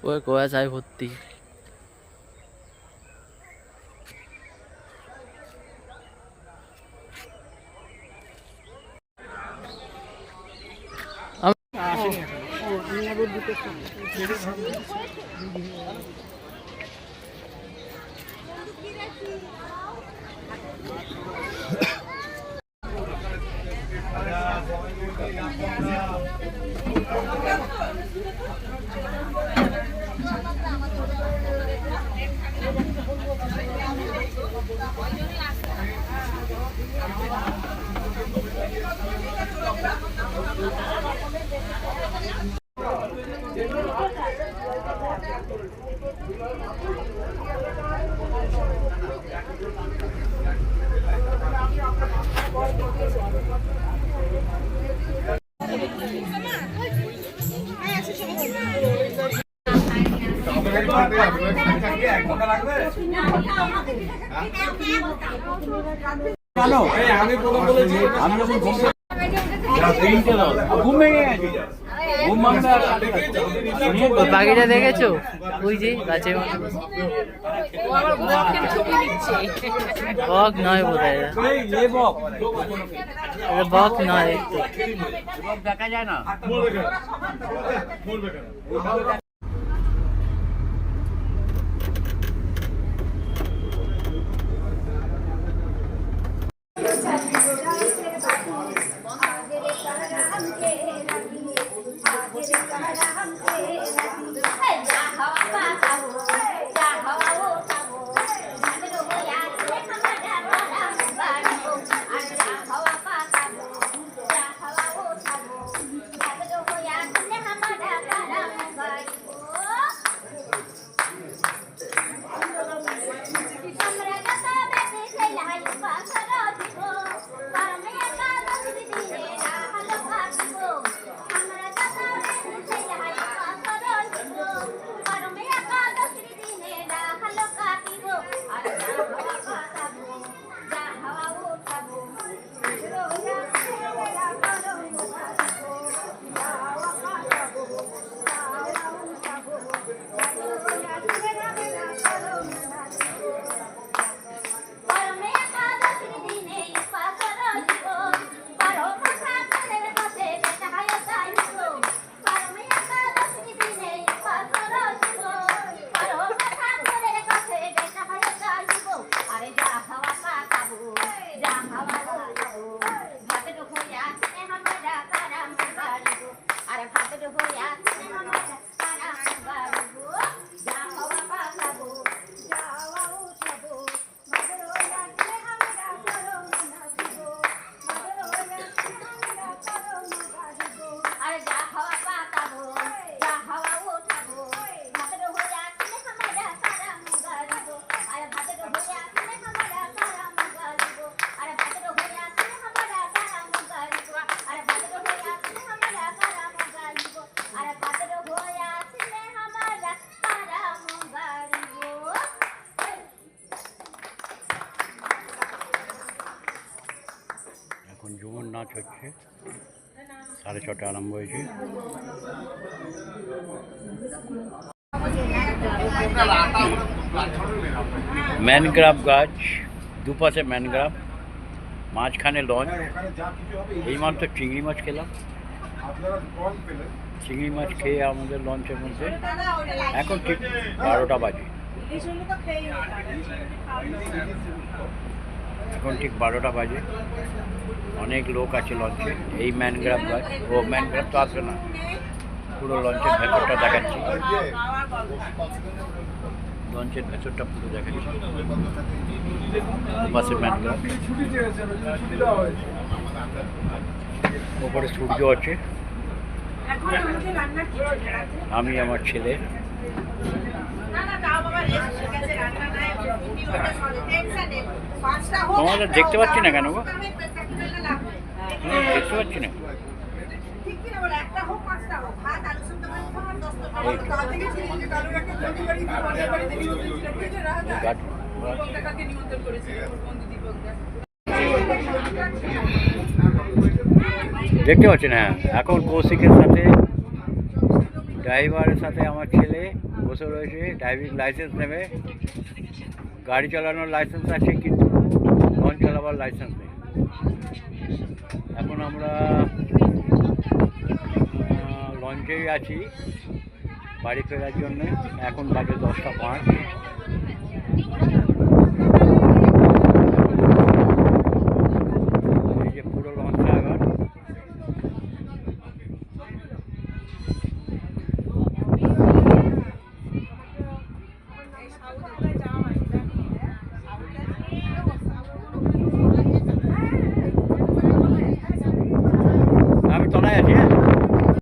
ওই কুয়াশায় ভর্তি। পাখিটা দেখেছো? ওই যে গাছের বক নয় বোধ হয়, বক নয়, দেখা যায় না। এখন ঝুমুর নাচ হচ্ছে, 6:30 আরম্ভ হয়েছে। ম্যানগ্রাভ গাছ, দুপাশে ম্যানগ্রাভ, মাঝখানে লঞ্চ। এইমাত্র চিংড়ি মাছ খেলাম, চিংড়ি মাছ খেয়ে আমাদের লঞ্চের মধ্যে এখন ঠিক 12টা বাজে। এখন ঠিক 12টা বাজে, অনেক লোক আছে লঞ্চে। এই ম্যানগ্রাভ গাছ, ও ম্যানগ্রাভ তো আসবে না, পুরো লঞ্চের ভেতরটা দেখাচ্ছি, লঞ্চের ভেতরটা পুরো দেখাচ্ছি। পাশে ম্যানগ্রাভ, ওপরে সূর্য আছে, আমি আমার ছেলে। তোমাদের দেখতে পাচ্ছি না কেন গো? দেখতে পাচ্ছি না। দেখতে পাচ্ছি না। এখন কৌশিকের সাথে ড্রাইভারের সাথে আমার ছেলে বসে রয়েছে, ড্রাইভিং লাইসেন্স নেবে। গাড়ি চালানোর লাইসেন্স আছে কিন্তু লঞ্চ চালাবার লাইসেন্স নেই। এখন আমরা লঞ্চেই আছি বাড়ি ফেরার জন্যে। এখন বাজে 10টা 5।